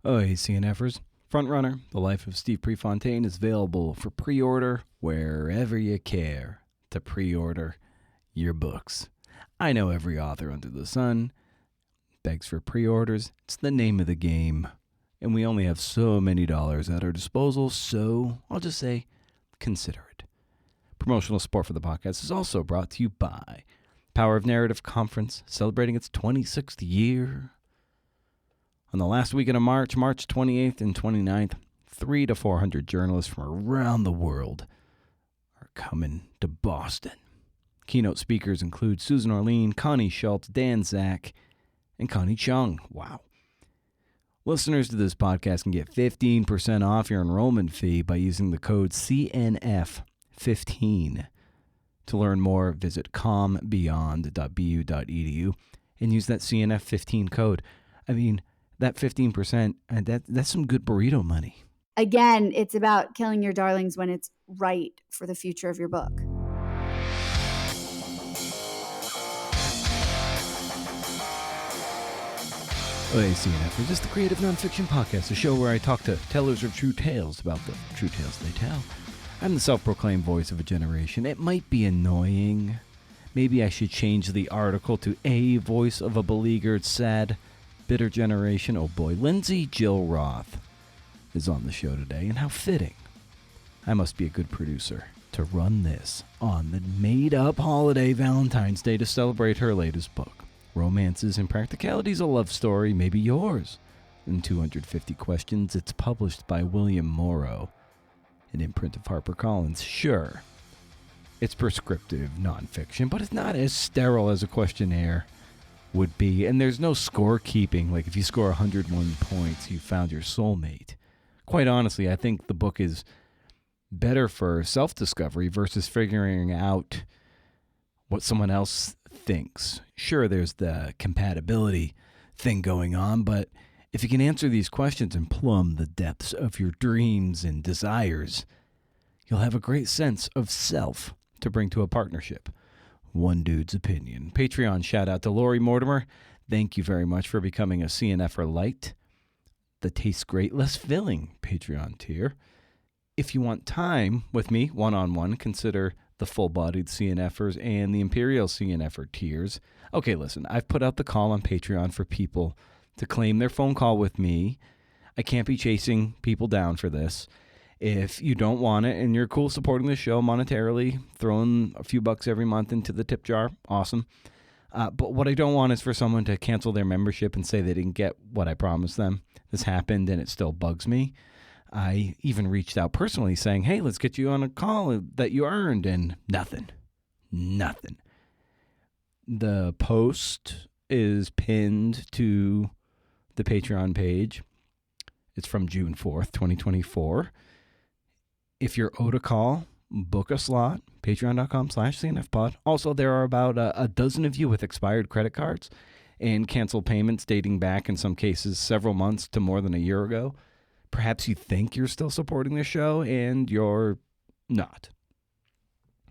Oh, hey, CNFers. Frontrunner, The Life of Steve Prefontaine is available for pre-order wherever you care to pre-order your books. I know every author under the sun begs for pre-orders. It's the name of the game. And we only have so many dollars at our disposal, so I'll just say, consider it. Promotional support for the podcast is also brought to you by Power of Narrative Conference, celebrating its 26th year. On the last weekend of March 28th and 29th, 300 to 400 journalists from around the world are coming to Boston. Keynote speakers include Susan Orlean, Connie Schultz, Dan Zak, and Connie Chung. Wow. Listeners to this podcast can get 15% off your enrollment fee by using the code CNF15. To learn more, visit combeyond.bu.edu and use that CNF15 code. I mean, that 15%, that's some good burrito money. Again, it's about killing your darlings when it's right for the future of your book. Hey, CNF, this is the Creative Nonfiction Podcast, a show where I talk to tellers of true tales about the true tales they tell. I'm the self-proclaimed voice of a generation. It might be annoying. Maybe I should change the article to a voice of a beleaguered, sad, bitter generation. Oh boy, Lindsay Jill Roth is on the show today, and how fitting. I must be a good producer to run this on the made-up holiday Valentine's Day to celebrate her latest book. Romances and Practicalities, a love story, maybe yours. In 250 Questions, it's published by William Morrow, an imprint of HarperCollins. Sure, it's prescriptive nonfiction, but it's not as sterile as a questionnaire would be. And there's no scorekeeping, like if you score 101 points, you found your soulmate. Quite honestly, I think the book is better for self-discovery versus figuring out what someone else thinks. Sure, there's the compatibility thing going on, but if you can answer these questions and plumb the depths of your dreams and desires, you'll have a great sense of self to bring to a partnership. One dude's opinion. Patreon shout out to Lori Mortimer. Thank you very much for becoming a CNFer Light. The Tastes Great, Less Filling Patreon tier. If you want time with me, one-on-one, consider the full-bodied CNFers and the Imperial CNFer tiers. Okay, listen, I've put out the call on Patreon for people to claim their phone call with me. I can't be chasing people down for this. If you don't want it and you're cool supporting the show monetarily, throwing a few bucks every month into the tip jar, awesome. But what I don't want is for someone to cancel their membership and say they didn't get what I promised them. This happened and it still bugs me. I even reached out personally saying, hey, let's get you on a call that you earned, and nothing. The post is pinned to the Patreon page. It's from June 4th, 2024. If you're owed a call, book a slot, patreon.com/CNFpod. Also, there are about a dozen of you with expired credit cards and canceled payments dating back, in some cases, several months to more than a year ago. Perhaps you think you're still supporting the show, and you're not.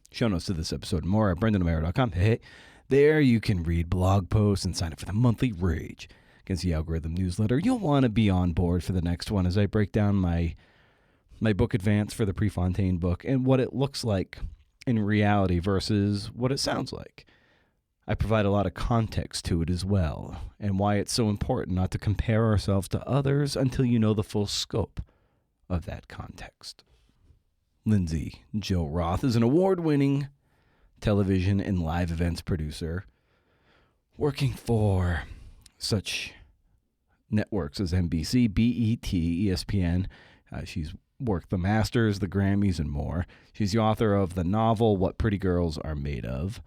Show notes to this episode and more at brendanamaro.com. Hey, there you can read blog posts and sign up for the monthly Rage Against the Algorithm newsletter. You'll want to be on board for the next one as I break down my book advance for the Prefontaine book and what it looks like in reality versus what it sounds like. I provide a lot of context to it as well, and why it's so important not to compare ourselves to others until you know the full scope of that context. Lindsay Jill Roth is an award-winning television and live events producer working for such networks as NBC, BET, ESPN. She's worked the Masters, the Grammys, and more. She's the author of the novel What Pretty Girls Are Made Of.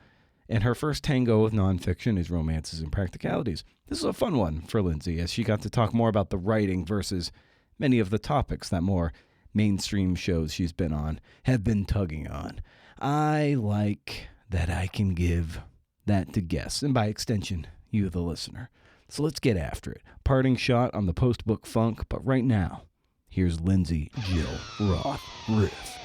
And her first tango with nonfiction is Romances and Practicalities. This is a fun one for Lindsay, as she got to talk more about the writing versus many of the topics that more mainstream shows she's been on have been tugging on. I like that I can give that to guests, and by extension, you, the listener. So let's get after it. Parting shot on the post-book funk, but right now, here's Lindsay Jill Roth riff.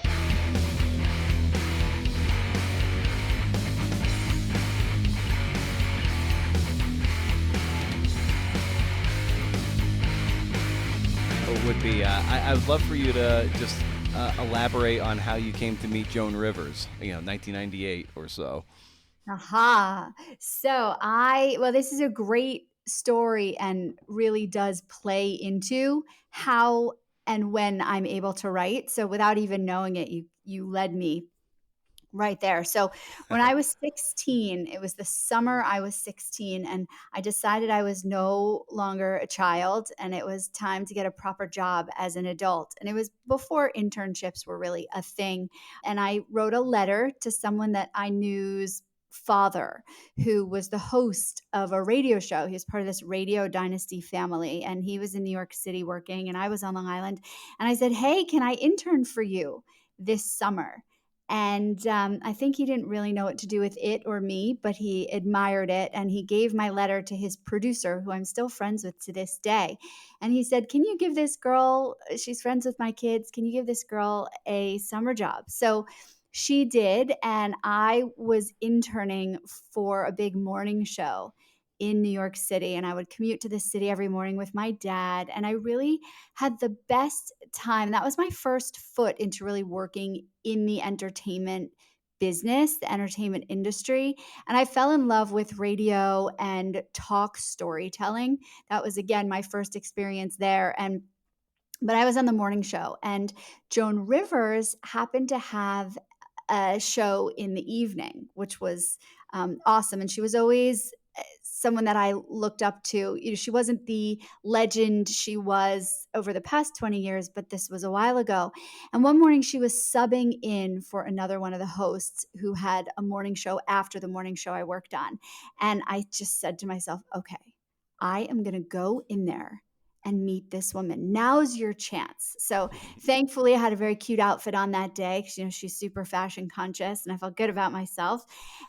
would be I would love for you to just elaborate on how you came to meet Joan Rivers, 1998 or so. Aha. Well, this is a great story and really does play into how and when I'm able to write. So without even knowing it, you led me right there. So when I was 16, it was the summer I was 16, and I decided I was no longer a child and it was time to get a proper job as an adult. And it was before internships were really a thing. And I wrote a letter to someone that I knew's father, who was the host of a radio show. He was part of this radio dynasty family, and he was in New York City working, and I was on Long Island. And I said, "Hey, can I intern for you this summer?" And I think he didn't really know what to do with it or me, but he admired it. And he gave my letter to his producer, who I'm still friends with to this day. And he said, "Can you give this girl, she's friends with my kids, can you give this girl a summer job?" So she did. And I was interning for a big morning show in New York City. And I would commute to the city every morning with my dad. And I really had the best time. That was my first foot into really working in the entertainment business, the entertainment industry. And I fell in love with radio and talk storytelling. That was, again, my first experience there. But I was on the morning show, and Joan Rivers happened to have a show in the evening, which was awesome. And she was always someone that I looked up to. She wasn't the legend she was over the past 20 years, but this was a while ago. And one morning she was subbing in for another one of the hosts who had a morning show after the morning show I worked on. And I just said to myself, okay, I am going to go in there and meet this woman. Now's your chance. So thankfully I had a very cute outfit on that day because she's super fashion conscious, and I felt good about myself.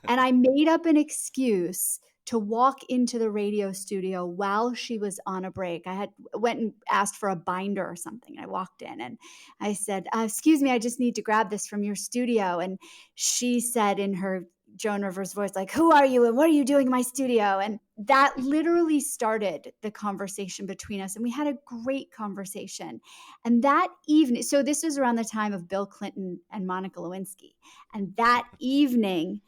And I made up an excuse to walk into the radio studio while she was on a break. I went and asked for a binder or something. I walked in and I said, "Excuse me, I just need to grab this from your studio." And she said in her Joan Rivers voice, like, "Who are you and what are you doing in my studio?" And that literally started the conversation between us. And we had a great conversation. And that evening, so this was around the time of Bill Clinton and Monica Lewinsky. And that evening,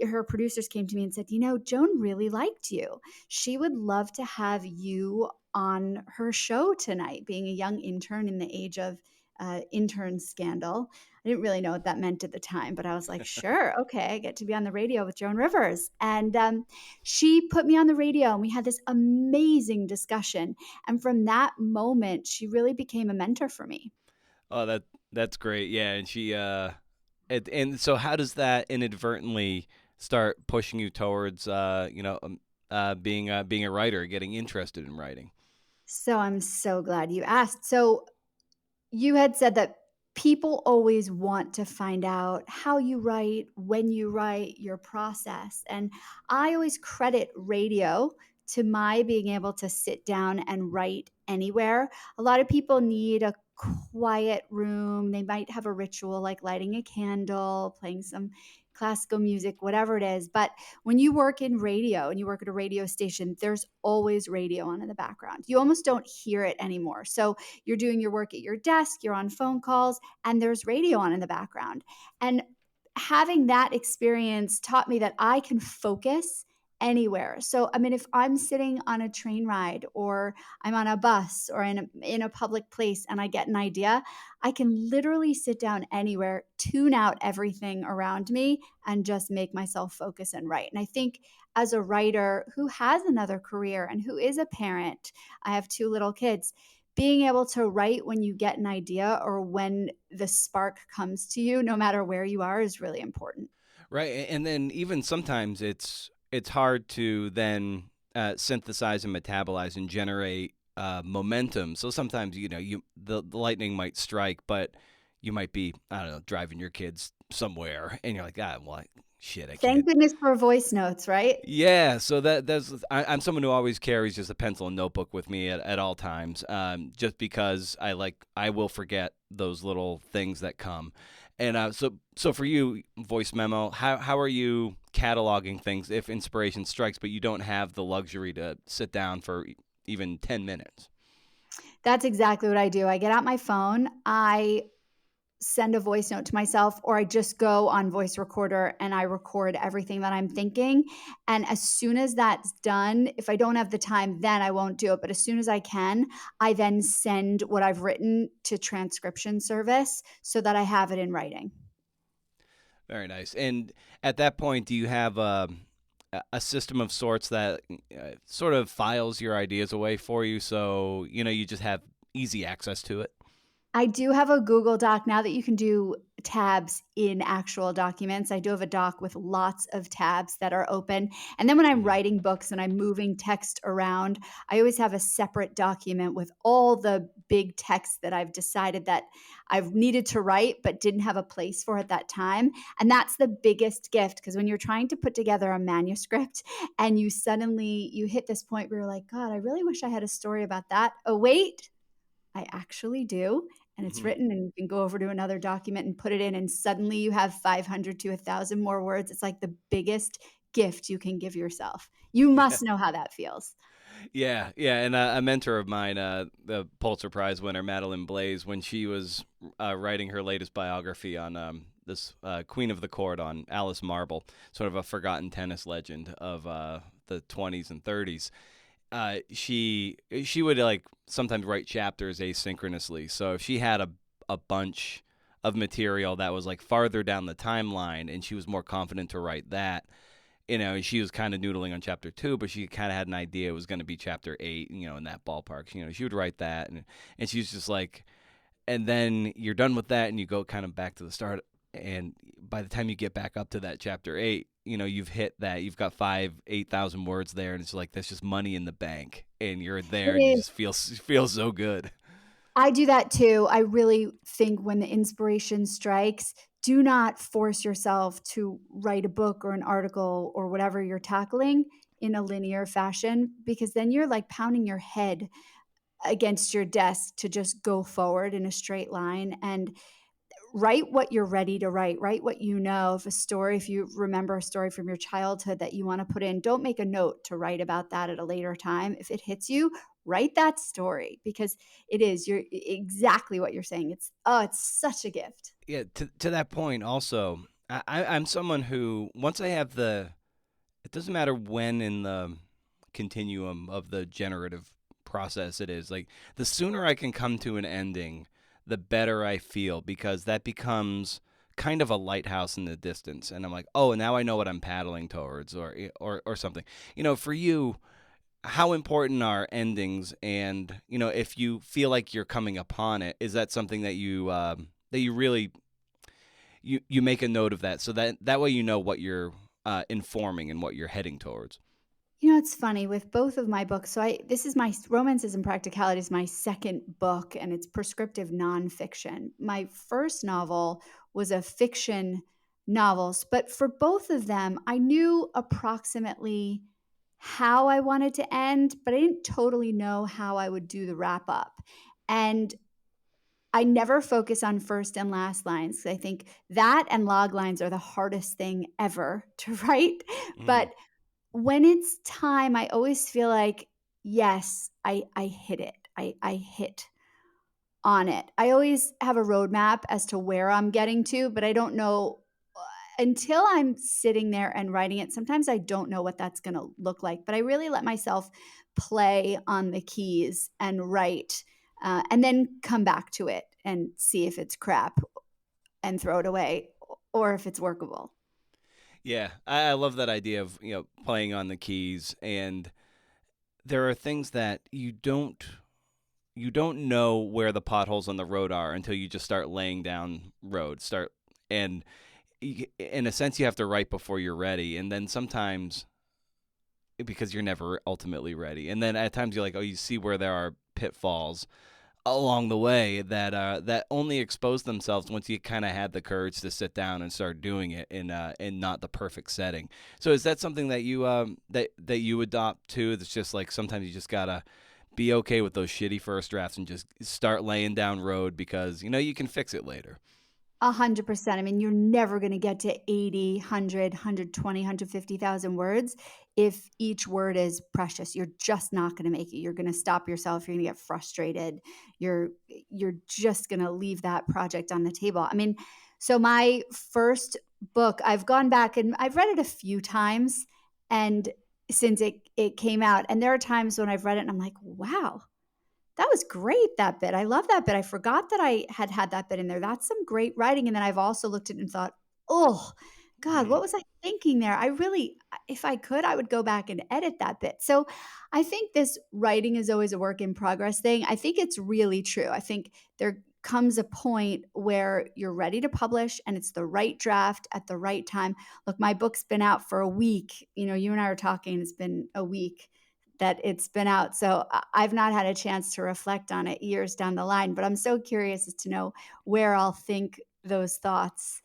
her producers came to me and said, "Joan really liked you. She would love to have you on her show tonight," being a young intern in the age of intern scandal. I didn't really know what that meant at the time, but I was like, sure, okay, I get to be on the radio with Joan Rivers. And she put me on the radio, and we had this amazing discussion. And from that moment, she really became a mentor for me. Oh, that's great. Yeah, and and so how does that inadvertently start pushing you towards being a writer, getting interested in writing? So I'm so glad you asked. So you had said that people always want to find out how you write, when you write, your process. And I always credit radio to my being able to sit down and write anywhere. A lot of people need a quiet room. They might have a ritual like lighting a candle, playing some classical music, whatever it is. But when you work in radio and you work at a radio station, there's always radio on in the background. You almost don't hear it anymore. So you're doing your work at your desk, you're on phone calls, and there's radio on in the background. And having that experience taught me that I can focus anywhere. So, I mean, if I'm sitting on a train ride or I'm on a bus or in a public place and I get an idea, I can literally sit down anywhere, tune out everything around me, and just make myself focus and write. And I think as a writer who has another career and who is a parent, I have 2 little kids, being able to write when you get an idea or when the spark comes to you, no matter where you are, is really important. Right, and then even sometimes it's hard to then synthesize and metabolize and generate momentum. So sometimes the lightning might strike, but you might be, I don't know, driving your kids somewhere, and you're like, well, shit, I Thank can't. goodness for voice notes, right? Yeah, so I'm someone who always carries just a pencil and notebook with me at all times, just because I will forget those little things that come, and so for you, voice memo, how are you cataloging things if inspiration strikes, but you don't have the luxury to sit down for even 10 minutes? That's exactly what I do. I get out my phone, I send a voice note to myself, or I just go on voice recorder and I record everything that I'm thinking. And as soon as that's done, if I don't have the time, then I won't do it. But as soon as I can, I then send what I've written to transcription service so that I have it in writing. Very nice. And at that point, do you have a system of sorts that sort of files your ideas away for you, so you just have easy access to it? I do have a Google Doc now that you can do tabs in actual documents. I do have a doc with lots of tabs that are open. And then when I'm Mhm. writing books and I'm moving text around, I always have a separate document with all the big text that I've decided that I've needed to write but didn't have a place for at that time. And that's the biggest gift, because when you're trying to put together a manuscript and you hit this point where you're like, God, I really wish I had a story about that. Oh, wait, I actually do. And it's Mhm. written, and you can go over to another document and put it in, and suddenly you have 500 to 1,000 more words. It's like the biggest gift you can give yourself. You must know how that feels. Yeah, yeah, and a mentor of mine, the Pulitzer Prize winner Madeline Blaze, when she was writing her latest biography on this Queen of the Court, on Alice Marble, sort of a forgotten tennis legend of the 20s and 30s. She would like sometimes write chapters asynchronously. So if she had a bunch of material that was like farther down the timeline, and she was more confident to write that, she was kind of noodling on chapter 2, but she kind of had an idea it was going to be chapter 8, in that ballpark. She would write that, and she's just like, and then you're done with that, and you go kind of back to the start. And by the time you get back up to that chapter 8, you've hit that. You've got 8,000 words there, and it's like that's just money in the bank, and you're It there, and you is. just feel so good. I do that too. I really think when the inspiration strikes, do not force yourself to write a book or an article or whatever you're tackling in a linear fashion, because then you're like pounding your head against your desk to just go forward in a straight line. And write what you're ready to write what you know. If you remember a story from your childhood that you want to put in, don't make a note to write about that at a later time. If it hits you, write that story, because you're exactly what you're saying. It's such a gift. Yeah, to that point, also, I'm someone who, once I have it doesn't matter when in the continuum of the generative process it is. Like, the sooner I can come to an ending, the better I feel, because that becomes kind of a lighthouse in the distance, and I'm like, oh, now I know what I'm paddling towards, or something. For you, how important are endings? And if you feel like you're coming upon it, is that something that you really you make a note of that, so that way what you're informing and what you're heading towards? It's funny with both of my books. This is my Romances and Practicalities, my second book, and it's prescriptive nonfiction. My first novel was a fiction novels, but for both of them, I knew approximately how I wanted to end, but I didn't totally know how I would do the wrap up. And I never focus on first and last lines, 'cause I think that and log lines are the hardest thing ever to write. Mhm. But when it's time, I always feel like, yes, I hit it. I hit on it. I always have a roadmap as to where I'm getting to, but I don't know until I'm sitting there and writing it. Sometimes I don't know what that's going to look like, but I really let myself play on the keys and write, and then come back to it and see if it's crap and throw it away, or if it's workable. Yeah, I love that idea of playing on the keys. And there are things that you don't know where the potholes on the road are until you just start laying down road. And in a sense, you have to write before you're ready, and then sometimes, because you're never ultimately ready, and then at times you're like, oh, you see where there are pitfalls along the way that only expose themselves once you kind of had the courage to sit down and start doing it in not the perfect setting. So is that something that that you adopt too? That's just like sometimes you just gotta be okay with those shitty first drafts and just start laying down road, because you can fix it later. 100%. I mean, you're never going to get to 80, 100, 120, 150,000 words if each word is precious. You're just not going to make it. You're going to stop yourself. You're going to get frustrated. You're just going to leave that project on the table. I mean, so my first book, I've gone back and I've read it a few times, and since it came out, and there are times when I've read it and I'm like, wow, that was great, that bit. I love that bit. I forgot that I had that bit in there. That's some great writing. And then I've also looked at it and thought, oh, God, what Mm. was I thinking there? I really, if I could, I would go back and edit that bit. So I think this writing is always a work in progress thing. I think it's really true. I think there comes a point where you're ready to publish and it's the right draft at the right time. Look, my book's been out for a week. You know, you and I are talking, it's been a week that it's been out. So I've not had a chance to reflect on it years down the line, but I'm so curious as to know where I'll think those thoughts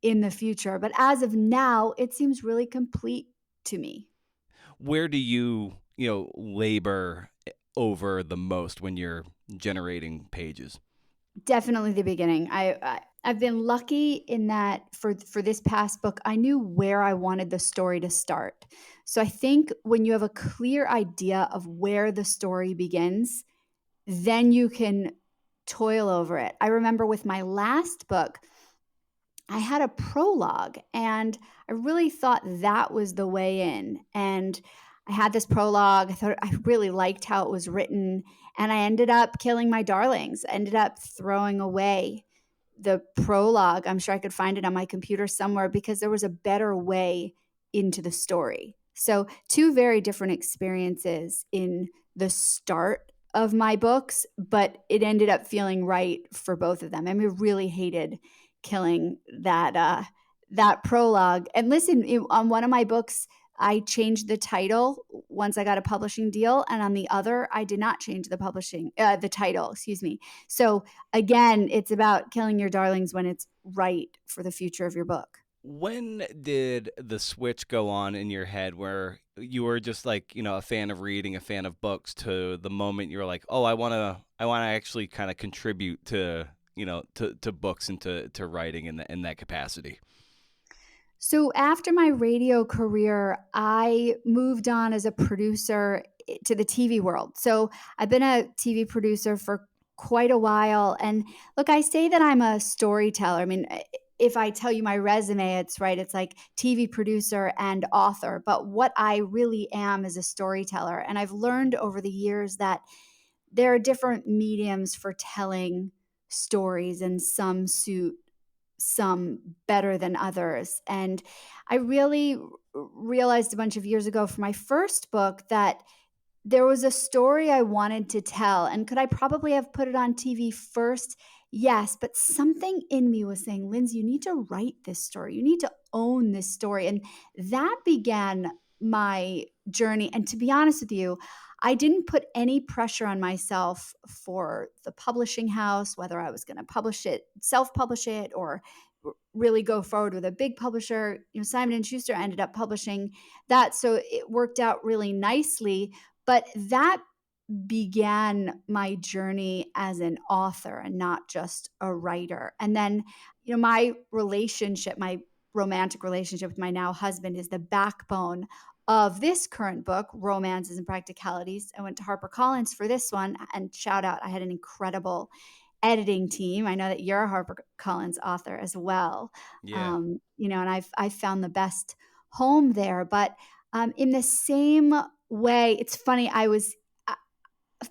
in the future. But as of now, it seems really complete to me. Where do you, labor over the most when you're generating pages? Definitely the beginning. I've been lucky in that for this past book, I knew where I wanted the story to start. So I think when you have a clear idea of where the story begins, then you can toil over it. I remember with my last book, I had a prologue and I really thought that was the way in. And I had this prologue. I thought I really liked how it was written. And I ended up killing my darlings. I ended up throwing away the prologue. I'm sure I could find it on my computer somewhere because there was a better way into the story. So, two very different experiences in the start of my books, but it ended up feeling right for both of them. I mean, I really hated killing that prologue. And listen, on one of my books, I changed the title once I got a publishing deal, and on the other, I did not change the title. Excuse me. So again, it's about killing your darlings when it's right for the future of your book. When did the switch go on in your head where you were just like, a fan of reading, a fan of books, to the moment you're like, oh, I want to actually kind of contribute to, to books and to writing in that capacity? So after my radio career, I moved on as a producer to the TV world. So I've been a TV producer for quite a while. And look, I say that I'm a storyteller. I mean, if I tell you my resume, it's right. It's like TV producer and author. But what I really am is a storyteller. And I've learned over the years that there are different mediums for telling stories, and some suit some better than others. And I really realized a bunch of years ago for my first book that there was a story I wanted to tell. And could I probably have put it on TV first? Yes, but something in me was saying, Lindsay, you need to write this story. You need to own this story. And that began my journey. And to be honest with you, I didn't put any pressure on myself for the publishing house, whether I was going to publish it, self-publish it, or really go forward with a big publisher. Simon and Schuster ended up publishing that, so it worked out really nicely. But that began my journey as an author and not just a writer. And then, my relationship, my romantic relationship with my now husband, is the backbone of this current book, Romances and Practicalities. I went to HarperCollins for this one, and shout out, I had an incredible editing team. I know that you're a HarperCollins author as well. Yeah. And I've found the best home there. But in the same way, it's funny. I was a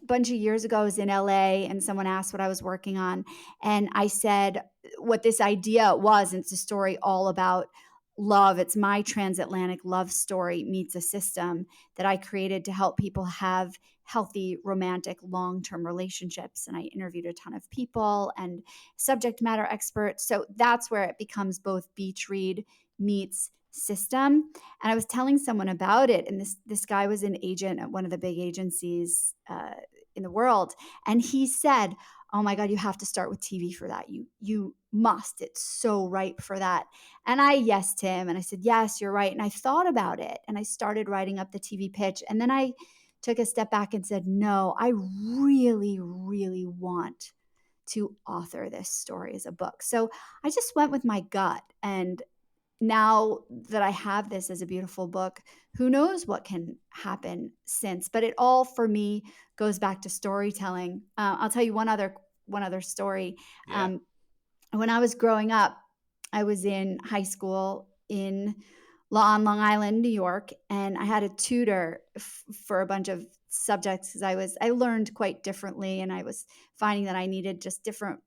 bunch of years ago, I was in LA and someone asked what I was working on. And I said what this idea was. And it's a story all about love. It's my transatlantic love story meets a system that I created to help people have healthy, romantic, long term relationships. And I interviewed a ton of people and subject matter experts. So that's where it becomes both beach read meets system. And I was telling someone about it, and this guy was an agent at one of the big agencies in the world, and he said, "Oh my God, you have to start with TV for that. You must. It's so ripe for that." And I yesed him, and I said, "Yes, you're right." And I thought about it, and I started writing up the TV pitch, and then I took a step back and said, "No, I really, really want to author this story as a book." So I just went with my gut, and now that I have this as a beautiful book, who knows what can happen since? But it all for me goes back to storytelling. I'll tell you one other story. Yeah. Um, when I was growing up, I was in high school on Long Island, New York, and I had a tutor for a bunch of subjects because I learned quite differently, and I was finding that I needed just different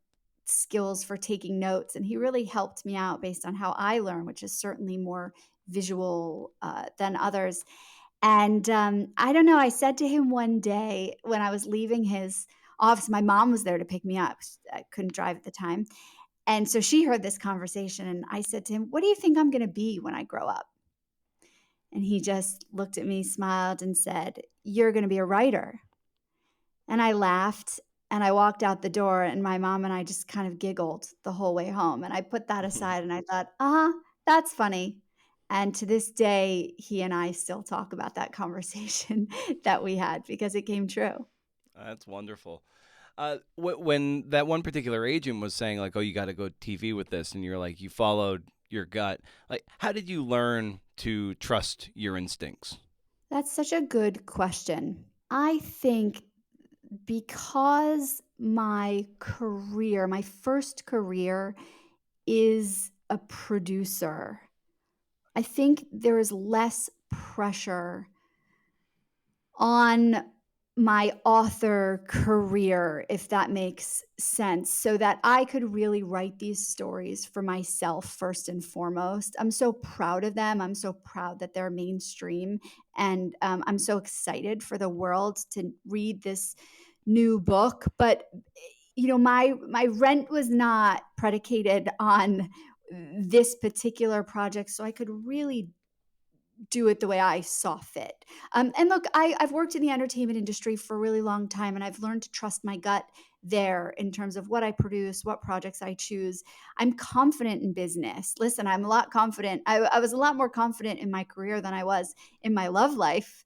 skills for taking notes, and he really helped me out based on how I learn, which is certainly more visual than others. And I don't know. I said to him one day when I was leaving his office, my mom was there to pick me up. I couldn't drive at the time. And so she heard this conversation, and I said to him, "What do you think I'm going to be when I grow up?" And he just looked at me, smiled, and said, "You're going to be a writer." And I laughed and I walked out the door, and my mom and I just kind of giggled the whole way home. And I put that aside and I thought, that's funny. And to this day, he and I still talk about that conversation that we had because it came true. That's wonderful. When that one particular agent was saying like, "Oh, you got to go TV with this," and you're like, you followed your gut. Like, how did you learn to trust your instincts? That's such a good question. I think because my first career is a producer, I think there is less pressure on my author career, if that makes sense, so that I could really write these stories for myself first and foremost. I'm so proud of them. I'm so proud that they're mainstream. And I'm so excited for the world to read this new book. But my rent was not predicated on this particular project, so I could really do it the way I saw fit. And look, I've worked in the entertainment industry for a really long time, and I've learned to trust my gut there in terms of what I produce, what projects I choose. I'm confident in business. Listen, I'm a lot confident. I was a lot more confident in my career than I was in my love life,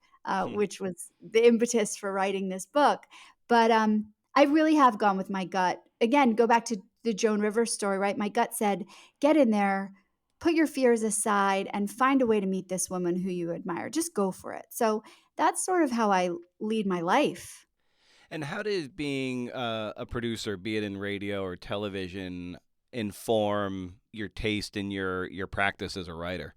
which was the impetus for writing this book. But I really have gone with my gut. Again, go back to the Joan Rivers story, right? My gut said, get in there, put your fears aside, and find a way to meet this woman who you admire. Just go for it. So that's sort of how I lead my life. And how did being a producer, be it in radio or television, inform your taste and your practice as a writer?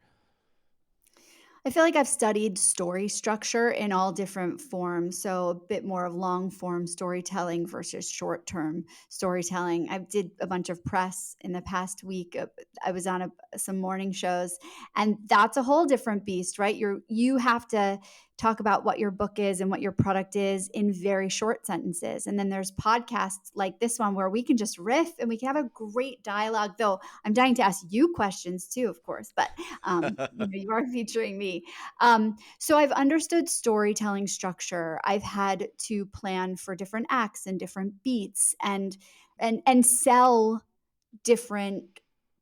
I feel like I've studied story structure in all different forms. So a bit more of long form storytelling versus short term storytelling. I did a bunch of press in the past week. I was on some morning shows, and that's a whole different beast, right? You have to talk about what your book is and what your product is in very short sentences. And then there's podcasts like this one where we can just riff and we can have a great dialogue. Though I'm dying to ask you questions too, of course, but you are featuring me. So I've understood storytelling structure. I've had to plan for different acts and different beats and sell different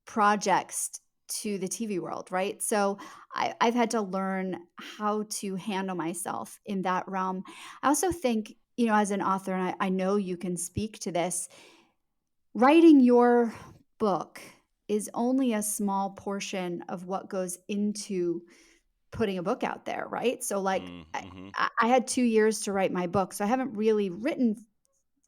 projects to the TV world, right? So I've had to learn how to handle myself in that realm. I also think, as an author, and I know you can speak to this, writing your book is only a small portion of what goes into putting a book out there, right? So like Mm-hmm. I had 2 years to write my book, so I haven't really written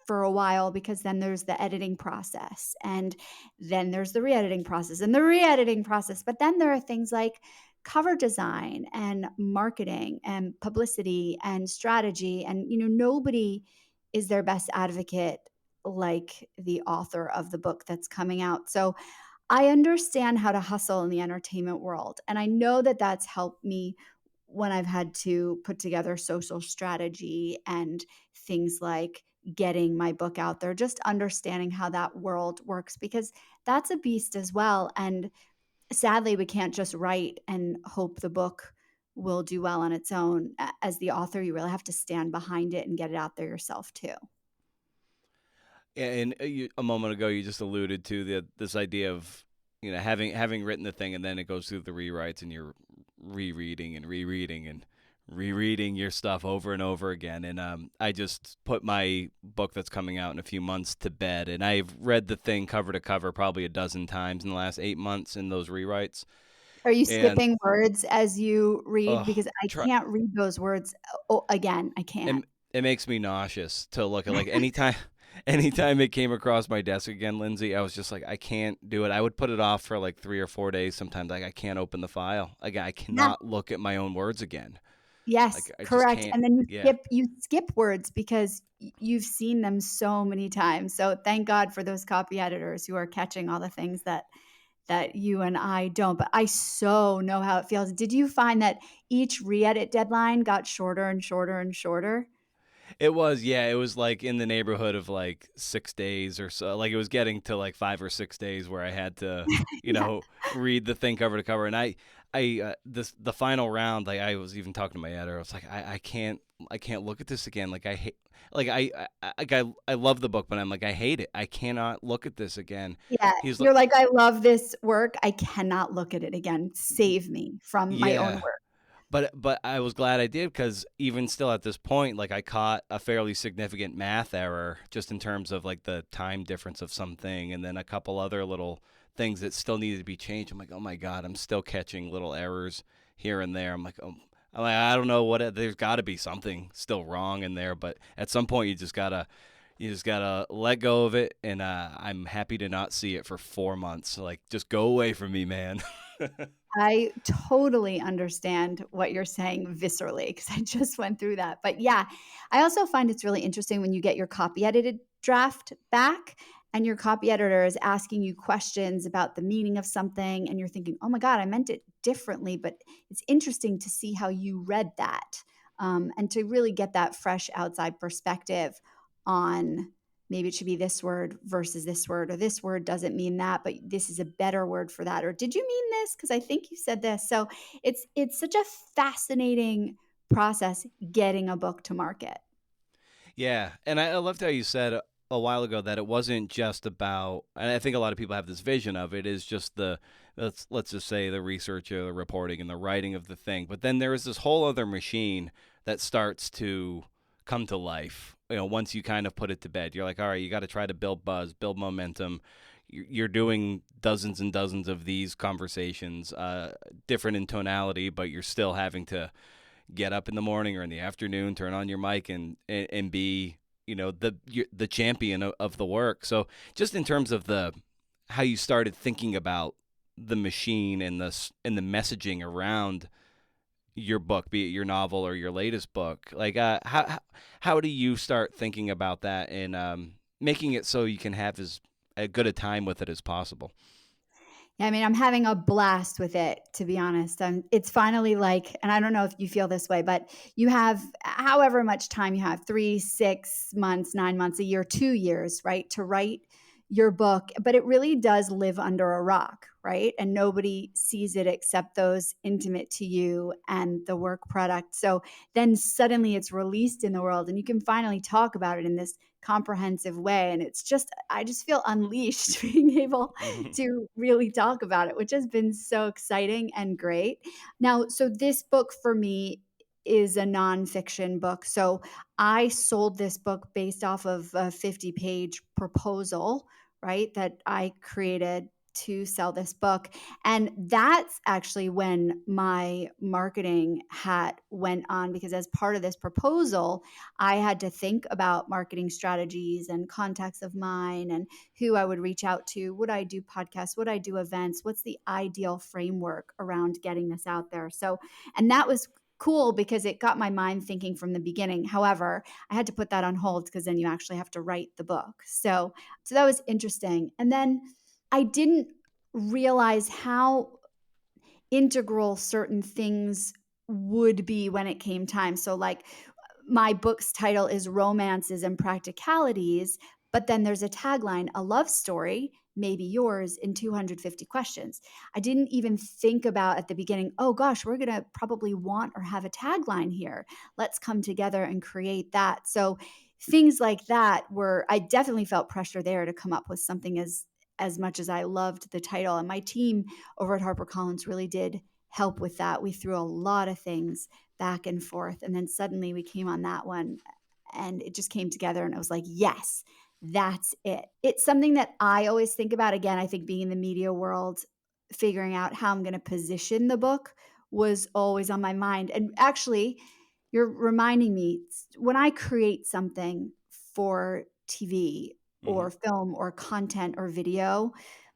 for a while because then there's the editing process and then there's the re-editing process and the re-editing process. But then there are things like cover design and marketing and publicity and strategy. And, nobody is their best advocate like the author of the book that's coming out. So I understand how to hustle in the entertainment world. And I know that that's helped me when I've had to put together social strategy and things like getting my book out there, just understanding how that world works, because that's a beast as well. And sadly, we can't just write and hope the book will do well on its own. As the author, you really have to stand behind it and get it out there yourself too. And a moment ago, you just alluded to this idea of having written the thing, and then it goes through the rewrites, and you're rereading and rereading and rereading your stuff over and over again. And I just put my book that's coming out in a few months to bed, and I've read the thing cover to cover probably a dozen times in the last 8 months in those rewrites. Are you And skipping words as you read? oh, Because I try can't read those words again. I can't. it, it makes me nauseous to look at, like, anytime anytime it came across my desk again, Lindsay, I was just like, I can't do it. I would put it off for like 3 or 4 days sometimes. Like, I can't open the file. Like, I Yeah. cannot look at my own words again. Yes, Like, I just correct, can't. and then Yeah. you skip words because you've seen them so many times, so thank God for those copy editors who are catching all the things that you and I don't, but I so know how it feels. Did you find that each re-edit deadline got shorter and shorter and shorter? It was, yeah, it was like in the neighborhood of like 6 days or so. Like, it was getting to like 5 or 6 days where I had to, Yeah. read the thing cover to cover. And this the final round. Like, I was even talking to my editor. I was like, I can't look at this again. Like, I hate, like I love the book, but I'm like, I hate it. I cannot look at this again. Yeah, He's like, you're like, "I love this work, I cannot look at it again. Save me from my own yeah. work." But I was glad I did, because even still at this point, like, I caught a fairly significant math error just in terms of like the time difference of something, and then a couple other little things that still needed to be changed. I'm like, oh my god, I'm still catching little errors here and there. I'm like, I don't know there's got to be something still wrong in there, but at some point you just gotta let go of it, and I'm happy to not see it for 4 months. Like, just go away from me, man. I totally understand what you're saying viscerally because I just went through that. But yeah, I also find it's really interesting when you get your copy edited draft back and your copy editor is asking you questions about the meaning of something and you're thinking, oh my God, I meant it differently. But it's interesting to see how you read that and to really get that fresh outside perspective on maybe it should be this word versus this word, or this word doesn't mean that, but this is a better word for that. Or did you mean this? Because I think you said this. So it's such a fascinating process getting a book to market. Yeah, and I loved how you said a while ago that it wasn't just about. And I think a lot of people have this vision of it is just the, let's just say, the research or the reporting and the writing of the thing. But then there is this whole other machine that starts to come to life. Once you kind of put it to bed, you're like, all right, you got to try to build buzz, build momentum. You're doing dozens and dozens of these conversations, different in tonality, but you're still having to get up in the morning or in the afternoon, turn on your mic, and be, the champion of the work. So just in terms of the how you started thinking about the machine and the messaging around your book, be it your novel or your latest book, like, how do you start thinking about that and making it so you can have as a good a time with it as possible? Yeah, I mean, I'm having a blast with it, to be honest. It's finally like, and I don't know if you feel this way, but you have however much time you have 3, 6 months, 9 months, a year, 2 years, right, to write your book. But it really does live under a rock, right? And nobody sees it except those intimate to you and the work product. So then suddenly it's released in the world and you can finally talk about it in this comprehensive way. And it's just, I just feel unleashed being able to really talk about it, which has been so exciting and great. Now, so this book for me is a nonfiction book. So I sold this book based off of a 50-page proposal, right, that I created to sell this book. And that's actually when my marketing hat went on because as part of this proposal, I had to think about marketing strategies and contacts of mine and who I would reach out to. Would I do podcasts? Would I do events? What's the ideal framework around getting this out there? So, and that was cool because it got my mind thinking from the beginning. However, I had to put that on hold because then you actually have to write the book. So that was interesting. And then I didn't realize how integral certain things would be when it came time. So, like, my book's title is Romances and Practicalities, but then there's a tagline, a love story, maybe yours, in 250 questions. I didn't even think about at the beginning, oh gosh, we're going to probably want or have a tagline here. Let's come together and create that. So, things like that were, I definitely felt pressure there to come up with something as much as I loved the title. And my team over at HarperCollins really did help with that. We threw a lot of things back and forth. And then suddenly we came on that one and it just came together. And I was like, yes, that's it. It's something that I always think about. Again, I think being in the media world, figuring out how I'm going to position the book was always on my mind. And actually, you're reminding me, when I create something for TV Hmm. or film or content or video,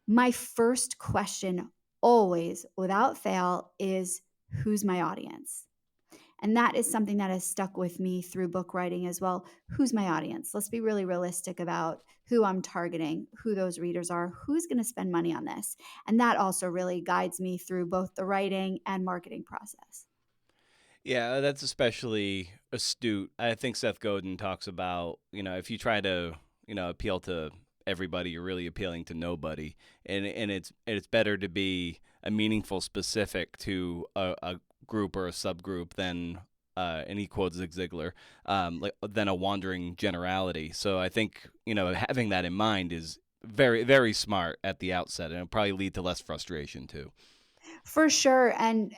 my first question always, without fail, is who's my audience? And that is something that has stuck with me through book writing as well. Who's my audience? Let's be really realistic about who I'm targeting, who those readers are, who's going to spend money on this. And that also really guides me through both the writing and marketing process. Yeah, that's especially astute. I think Seth Godin talks about, if you try to, appeal to everybody, you're really appealing to nobody. And it's better to be a meaningful specific to a group or a subgroup than and he quotes Zig Ziglar, like than a wandering generality. So I think, having that in mind is very, very smart at the outset, and it'll probably lead to less frustration too. For sure. And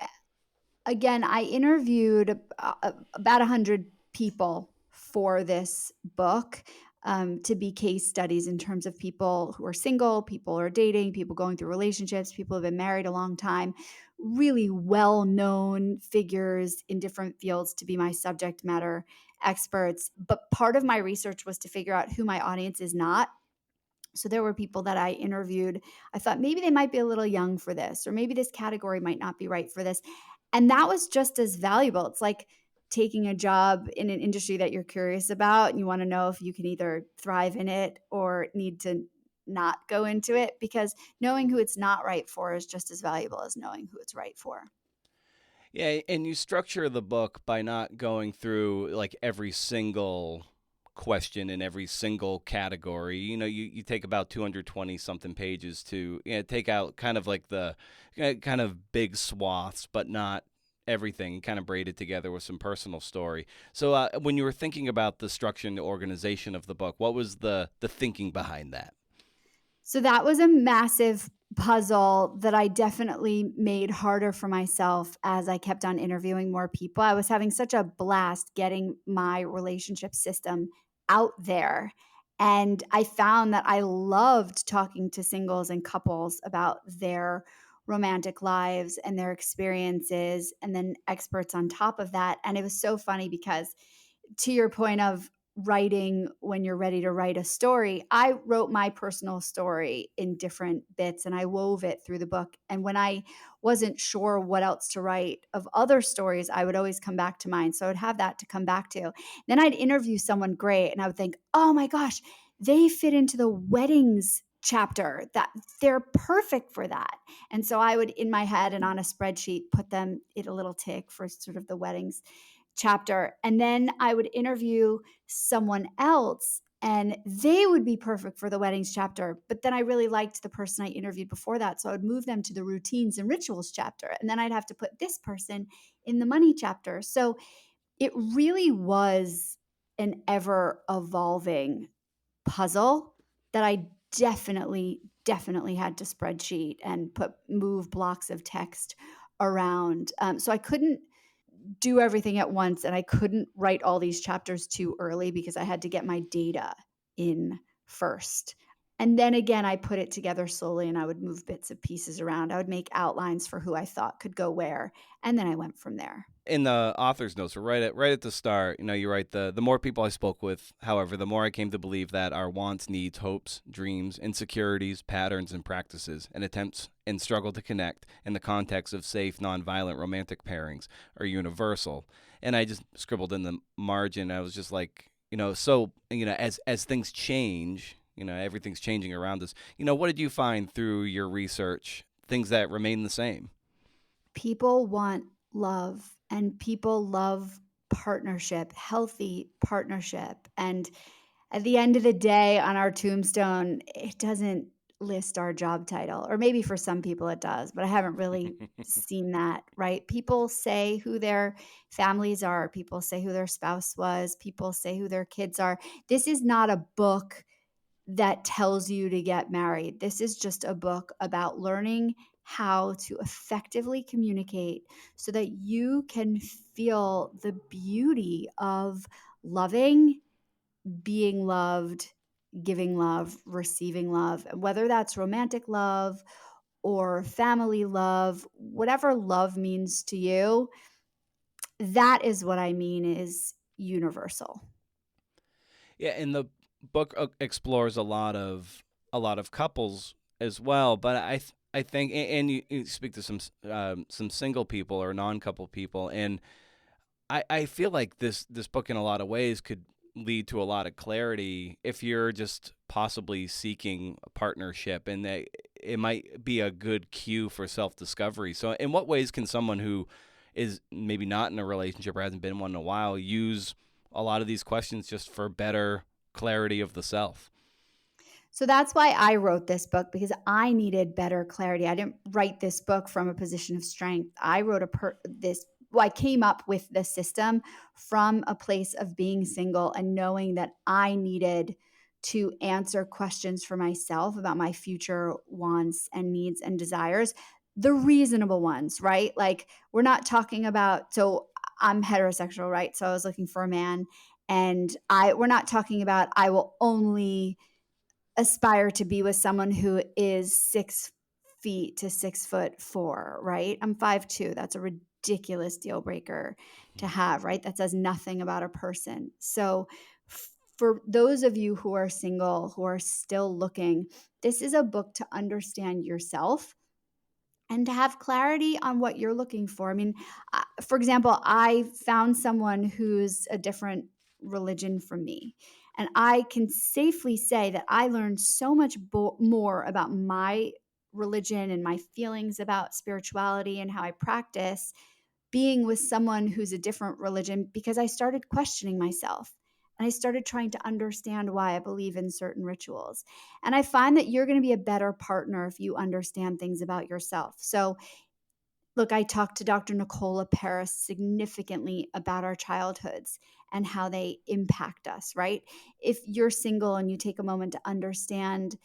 again, I interviewed about 100 people for this book, to be case studies in terms of people who are single, people who are dating, people going through relationships, people who have been married a long time, really well known figures in different fields to be my subject matter experts. But part of my research was to figure out who my audience is not. So there were people that I interviewed. I thought maybe they might be a little young for this, or maybe this category might not be right for this. And that was just as valuable. It's like taking a job in an industry that you're curious about and you want to know if you can either thrive in it or need to not go into it, because knowing who it's not right for is just as valuable as knowing who it's right for. Yeah, and you structure the book by not going through like every single question in every single category. You take about 220 something pages to take out kind of like the kind of big swaths, but not everything, kind of braided together with some personal story. So when you were thinking about the structure and the organization of the book, what was the thinking behind that? So that was a massive puzzle that I definitely made harder for myself as I kept on interviewing more people. I was having such a blast getting my relationship system out there. And I found that I loved talking to singles and couples about their romantic lives and their experiences, and then experts on top of that. And it was so funny because, to your point of writing when you're ready to write a story, I wrote my personal story in different bits and I wove it through the book. And when I wasn't sure what else to write of other stories, I would always come back to mine. So I'd have that to come back to. Then I'd interview someone great and I would think, oh my gosh, they fit into the weddings chapter, that they're perfect for that. And so I would, in my head and on a spreadsheet, put them in a little tick for sort of the weddings chapter. And then I would interview someone else and they would be perfect for the weddings chapter. But then I really liked the person I interviewed before that. So I would move them to the routines and rituals chapter. And then I'd have to put this person in the money chapter. So it really was an ever evolving puzzle that I definitely had to spreadsheet and move blocks of text around. So I couldn't do everything at once and I couldn't write all these chapters too early because I had to get my data in first. And then again, I put it together slowly and I would move bits and pieces around. I would make outlines for who I thought could go where. And then I went from there. In the author's notes, or right at the start, you write the more people I spoke with, however, the more I came to believe that our wants, needs, hopes, dreams, insecurities, patterns, and practices, and attempts and struggle to connect in the context of safe, nonviolent romantic pairings are universal. And I just scribbled in the margin. I was just like, so as things change, everything's changing around us. What did you find through your research? Things that remain the same. People want love and people love partnership, healthy partnership. And at the end of the day, on our tombstone, it doesn't list our job title, or maybe for some people it does, but I haven't really seen that, right? People say who their families are, people say who their spouse was, people say who their kids are. This is not a book that tells you to get married. This is just a book about learning how to effectively communicate so that you can feel the beauty of loving, being loved, giving love, receiving love, whether that's romantic love or family love, whatever love means to you, that is what I mean is universal. Yeah, and the book explores a lot of couples as well. But I think, and you speak to some single people or non-couple people, and I feel like this book in a lot of ways could lead to a lot of clarity if you're just possibly seeking a partnership, and that it might be a good cue for self-discovery. So in what ways can someone who is maybe not in a relationship or hasn't been in one in a while use a lot of these questions just for better clarity of the self? So that's why I wrote this book, because I needed better clarity. I didn't write this book from a position of strength. I wrote I came up with the system from a place of being single and knowing that I needed to answer questions for myself about my future wants and needs and desires, the reasonable ones, right? Like, we're not talking about, so I'm heterosexual, right? So I was looking for a man, and we're not talking about I will only aspire to be with someone who is 6 feet to 6'4", right? I'm 5'2". That's a ridiculous deal breaker to have, right? That says nothing about a person. So, for those of you who are single, who are still looking, this is a book to understand yourself and to have clarity on what you're looking for. I mean, for example, I found someone who's a different religion from me. And I can safely say that I learned so much more about my religion and my feelings about spirituality and how I practice being with someone who's a different religion, because I started questioning myself and I started trying to understand why I believe in certain rituals. And I find that you're going to be a better partner if you understand things about yourself. So, look, I talked to Dr. Nicola Paris significantly about our childhoods and how they impact us, right? If you're single and you take a moment to understand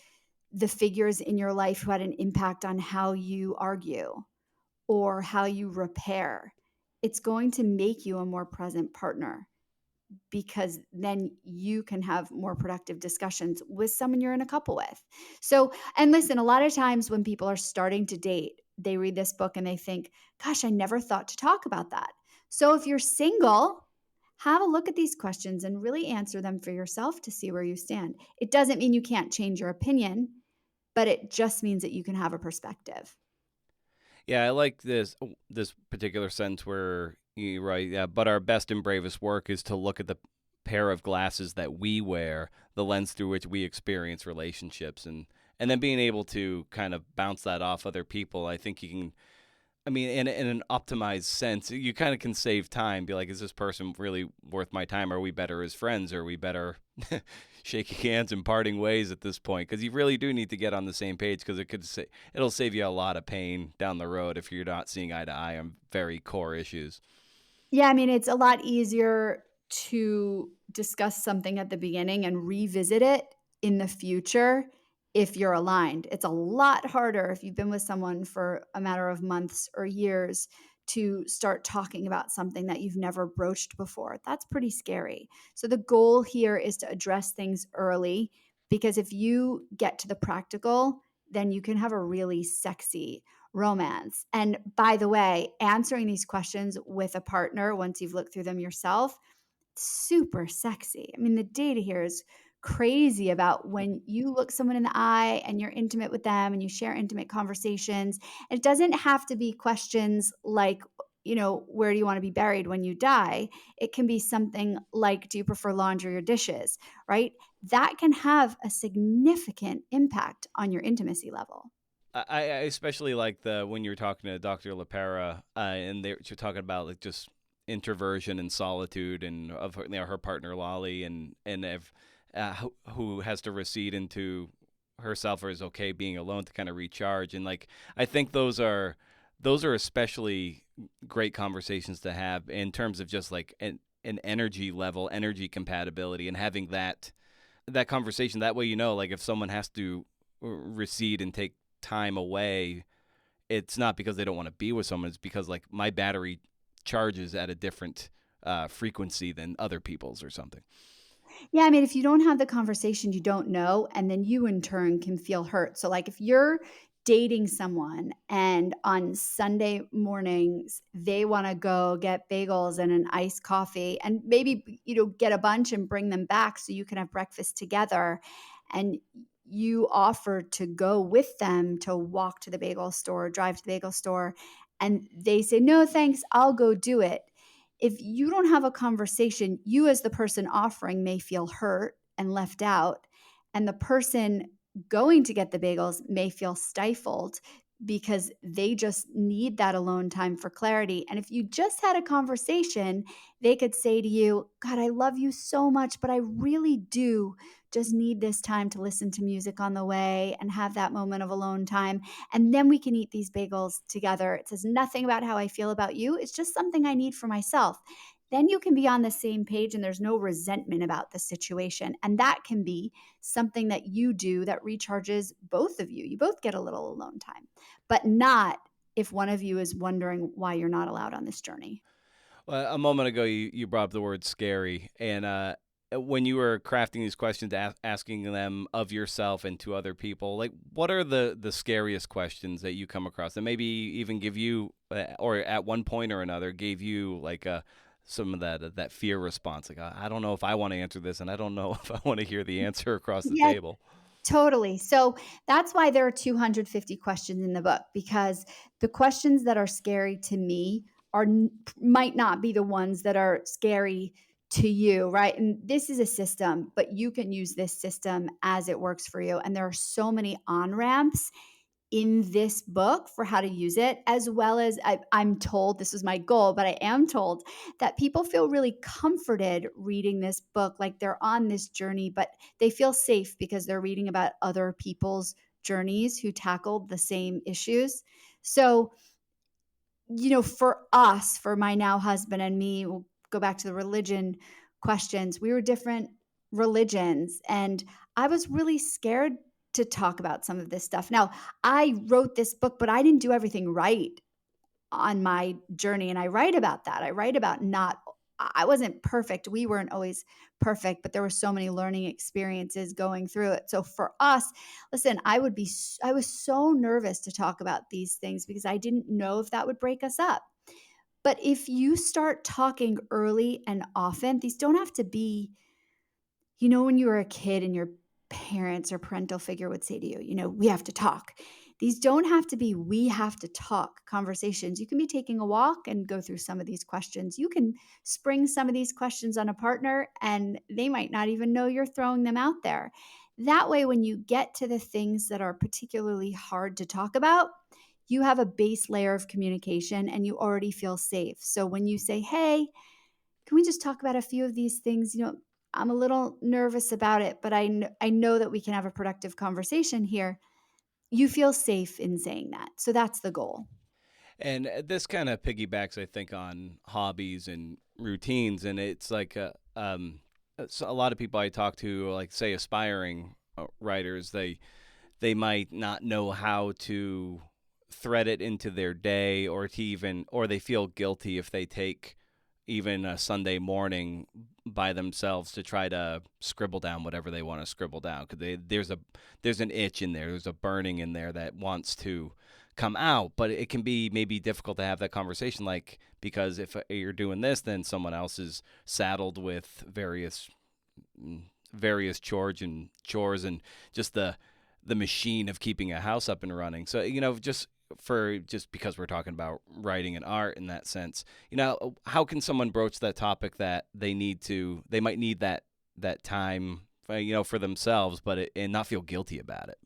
the figures in your life who had an impact on how you argue or how you repair, it's going to make you a more present partner, because then you can have more productive discussions with someone you're in a couple with. So, and listen, a lot of times when people are starting to date, they read this book and they think, gosh, I never thought to talk about that. So if you're single, have a look at these questions and really answer them for yourself to see where you stand. It doesn't mean you can't change your opinion, but it just means that you can have a perspective. Yeah, I like this particular sentence where you write, yeah, but our best and bravest work is to look at the pair of glasses that we wear, the lens through which we experience relationships, and then being able to kind of bounce that off other people. I think you can, I mean, in an optimized sense, you kind of can save time. Be like, is this person really worth my time? Are we better as friends? Are we better shaking hands and parting ways at this point? Because you really do need to get on the same page, because it'll save you a lot of pain down the road if you're not seeing eye to eye on very core issues. Yeah, I mean, it's a lot easier to discuss something at the beginning and revisit it in the future if you're aligned. It's a lot harder if you've been with someone for a matter of months or years to start talking about something that you've never broached before. That's pretty scary. So the goal here is to address things early, because if you get to the practical, then you can have a really sexy romance. And by the way, answering these questions with a partner once you've looked through them yourself, super sexy. I mean, the data here is crazy about when you look someone in the eye and you're intimate with them and you share intimate conversations. It doesn't have to be questions like, where do you want to be buried when you die? It can be something like, do you prefer laundry or dishes, right? That can have a significant impact on your intimacy level. I especially like the when you're talking to Dr. LaPera, and you're talking about like just introversion and solitude, and of her, her partner Lolly, and who has to recede into herself or is okay being alone to kind of recharge. And like I think those are especially great conversations to have in terms of just like an energy level, energy compatibility, and having that conversation. That way, like if someone has to recede and take time away, it's not because they don't want to be with someone. It's because like my battery charges at a different frequency than other people's or something. Yeah, I mean, if you don't have the conversation, you don't know, and then you in turn can feel hurt. So, like, if you're dating someone and on Sunday mornings they want to go get bagels and an iced coffee and maybe get a bunch and bring them back so you can have breakfast together, and you offer to go with them to walk to the bagel store, drive to the bagel store, and they say no thanks, I'll go do it. If you don't have a conversation, you as the person offering may feel hurt and left out, and the person going to get the bagels may feel stifled because they just need that alone time for clarity. And if you just had a conversation, they could say to you, God, I love you so much, but I really do just need this time to listen to music on the way and have that moment of alone time. And then we can eat these bagels together. It says nothing about how I feel about you. It's just something I need for myself. Then you can be on the same page and there's no resentment about the situation. And that can be something that you do that recharges both of you. You both get a little alone time, but not if one of you is wondering why you're not allowed on this journey. Well, a moment ago, you brought up the word scary. And when you were crafting these questions, asking them of yourself and to other people, like what are the scariest questions that you come across that maybe even give you, or at one point or another, gave you like some of that fear response? Like, I don't know if I want to answer this, and I don't know if I want to hear the answer across the Yes, table. totally. So that's why there are 250 questions in the book, because the questions that are scary to me might not be the ones that are scary to you, right? And this is a system, but you can use this system as it works for you. And there are so many on ramps in this book for how to use it, as well as I'm told, this is my goal, but I am told that people feel really comforted reading this book, like they're on this journey, but they feel safe because they're reading about other people's journeys who tackled the same issues. So, for us, for my now husband and me, we'll go back to the religion questions. We were different religions, and I was really scared to talk about some of this stuff. Now, I wrote this book, but I didn't do everything right on my journey. And I write about that. I write about I wasn't perfect. We weren't always perfect, but there were so many learning experiences going through it. So for us, listen, I was so nervous to talk about these things because I didn't know if that would break us up. But if you start talking early and often, these don't have to be, when you were a kid and your parents or parental figure would say to you, we have to talk. These don't have to be we have to talk conversations. You can be taking a walk and go through some of these questions. You can spring some of these questions on a partner and they might not even know you're throwing them out there. That way, when you get to the things that are particularly hard to talk about, you have a base layer of communication and you already feel safe. So when you say, hey, can we just talk about a few of these things? I'm a little nervous about it, but I know that we can have a productive conversation here. You feel safe in saying that. So that's the goal. And this kind of piggybacks, I think, on hobbies and routines. And it's like so a lot of people I talk to, like say aspiring writers, they might not know how to thread it into their day, or they feel guilty if they take even a Sunday morning by themselves to try to scribble down whatever they want to scribble down, because there's an itch in there, there's a burning in there that wants to come out. But it can be maybe difficult to have that conversation, like, because if you're doing this, then someone else is saddled with various chores and just the machine of keeping a house up and running. So just because we're talking about writing and art in that sense, how can someone broach that topic that they might need that time, for themselves, and not feel guilty about it?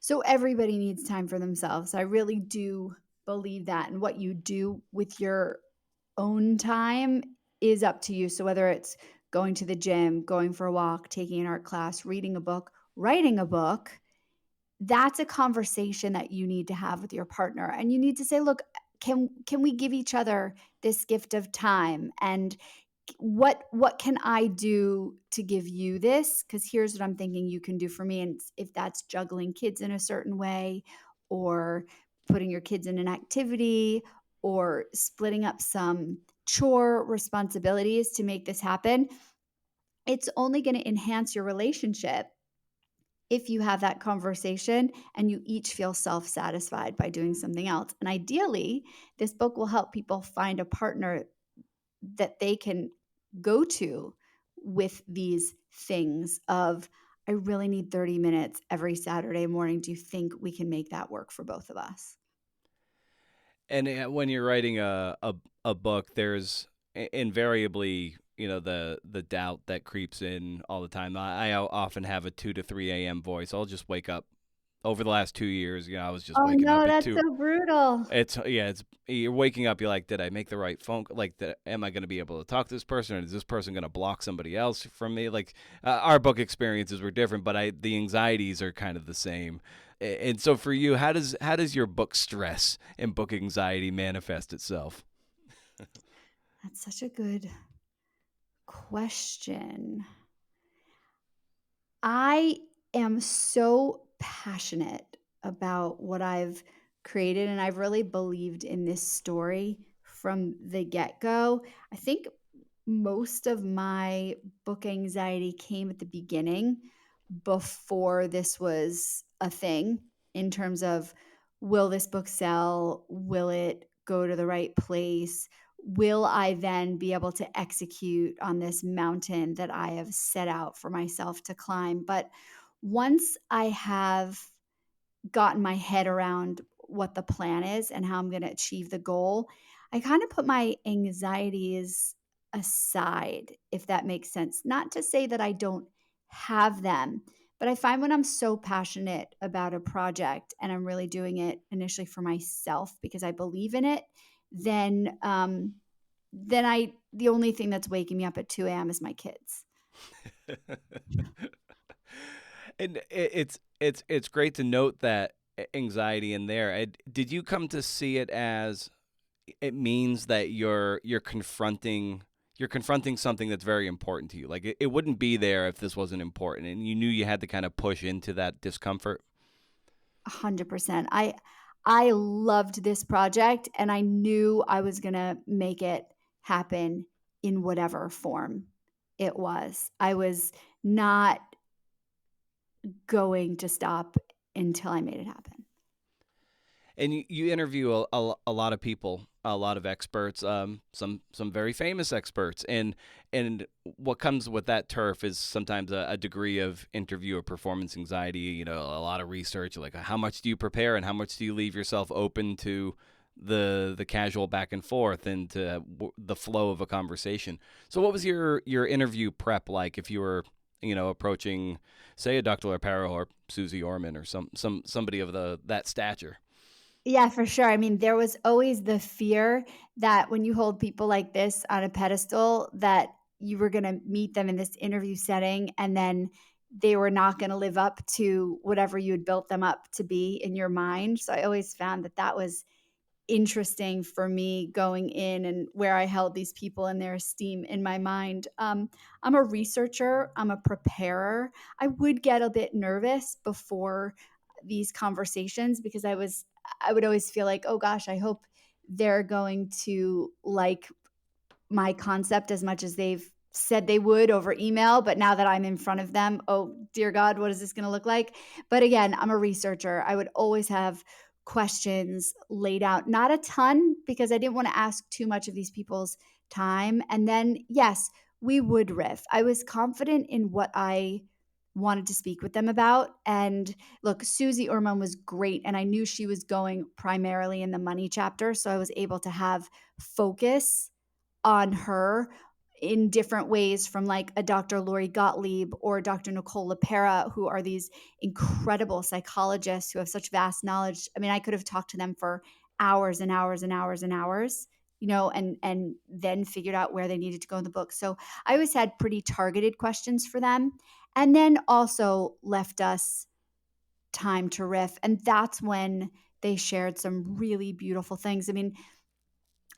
So everybody needs time for themselves. I really do believe that. And what you do with your own time is up to you. So whether it's going to the gym, going for a walk, taking an art class, reading a book, writing a book, that's a conversation that you need to have with your partner. And you need to say, look, can we give each other this gift of time? And what can I do to give you this? Because here's what I'm thinking you can do for me. And if that's juggling kids in a certain way, or putting your kids in an activity, or splitting up some chore responsibilities to make this happen, it's only going to enhance your relationship if you have that conversation and you each feel self satisfied by doing something else. And ideally, this book will help people find a partner that they can go to with these things of, I really need 30 minutes every Saturday morning. Do you think we can make that work for both of us? And when you're writing a book, there's invariably, the doubt that creeps in all the time. I often have a 2 to 3 a.m. voice. I'll just wake up. Over the last 2 years, I was just Oh waking up no, at that's two. so brutal. It's you're waking up. You're like, did I make the right phone? Like, am I going to be able to talk to this person, or is this person going to block somebody else from me? Like, our book experiences were different, but the anxieties are kind of the same. And so, for you, how does your book stress and book anxiety manifest itself? That's such a good question. I am so passionate about what I've created, and I've really believed in this story from the get go. I think most of my book anxiety came at the beginning before this was a thing, in terms of, will this book sell? Will it go to the right place? Will I then be able to execute on this mountain that I have set out for myself to climb? But once I have gotten my head around what the plan is and how I'm going to achieve the goal, I kind of put my anxieties aside, if that makes sense. Not to say that I don't have them, but I find when I'm so passionate about a project and I'm really doing it initially for myself because I believe in it, then I the only thing that's waking me up at 2 a.m. is my kids. And it's great to note that anxiety in there. Did you come to see it as it means that you're confronting something that's very important to you? Like, it wouldn't be there if this wasn't important, and you knew you had to kind of push into that discomfort. 100%. I loved this project and I knew I was going to make it happen in whatever form it was. I was not going to stop until I made it happen. And you interview a lot of people, a lot of experts, some very famous experts, and what comes with that turf is sometimes a degree of interview or performance anxiety. A lot of research, like how much do you prepare and how much do you leave yourself open to the casual back and forth and to the flow of a conversation. So, what was your interview prep like if you were approaching, say, a Dr. Leparo or Susie Orman or somebody of that stature? Yeah, for sure. I mean, there was always the fear that when you hold people like this on a pedestal, that you were going to meet them in this interview setting and then they were not going to live up to whatever you had built them up to be in your mind. So I always found that that was interesting for me going in and where I held these people in their esteem in my mind. I'm a researcher, I'm a preparer. I would get a bit nervous before these conversations because I would always feel like, oh gosh, I hope they're going to like my concept as much as they've said they would over email. But now that I'm in front of them, oh dear God, what is this going to look like? But again, I'm a researcher. I would always have questions laid out, not a ton because I didn't want to ask too much of these people's time. And then, yes, we would riff. I was confident in what I wanted to speak with them about. And look, Susie Orman was great. And I knew she was going primarily in the money chapter. So I was able to have focus on her in different ways from like a Dr. Lori Gottlieb or Dr. Nicole LaPera, who are these incredible psychologists who have such vast knowledge. I mean, I could have talked to them for hours and hours and hours and hours, and then figured out where they needed to go in the book. So I always had pretty targeted questions for them. And then also left us time to riff. And that's when they shared some really beautiful things. I mean,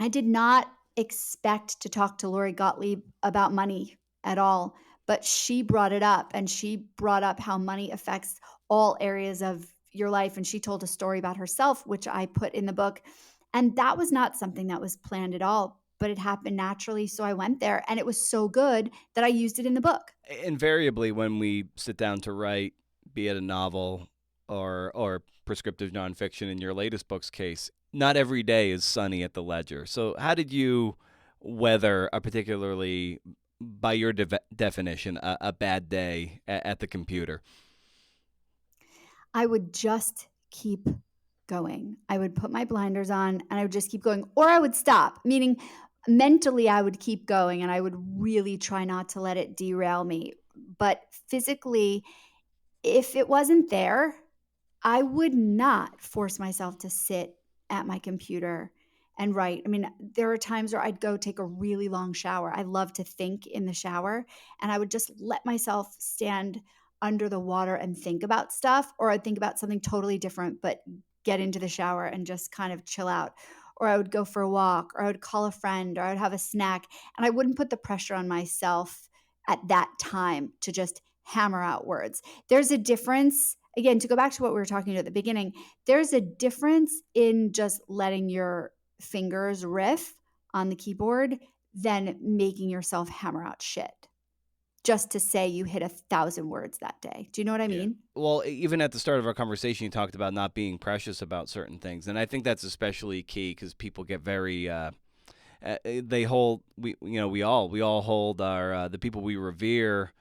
I did not expect to talk to Lori Gottlieb about money at all, but she brought it up and she brought up how money affects all areas of your life. And she told a story about herself, which I put in the book. And that was not something that was planned at all, but it happened naturally. So I went there and it was so good that I used it in the book. Invariably, when we sit down to write, be it a novel or prescriptive nonfiction in your latest book's case, not every day is sunny at the Ledger. So how did you weather a particularly, by your definition, a bad day at the computer? I would just keep going. I would put my blinders on and I would just keep going, or I would stop, meaning mentally I would keep going and I would really try not to let it derail me. But physically, if it wasn't there, I would not force myself to sit at my computer and write. I mean, there are times where I'd go take a really long shower. I love to think in the shower, and I would just let myself stand under the water and think about stuff, or I'd think about something totally different, but get into the shower and just kind of chill out. Or I would go for a walk, or I would call a friend, or I would have a snack, and I wouldn't put the pressure on myself at that time to just hammer out words. There's a difference. Again, to go back to what we were talking about at the beginning, there's a difference in just letting your fingers riff on the keyboard than making yourself hammer out shit just to say you hit 1,000 words that day. Do you know what I Yeah. mean? Well, even at the start of our conversation, you talked about not being precious about certain things, and I think that's especially key because people get very they hold we all hold our the people we revere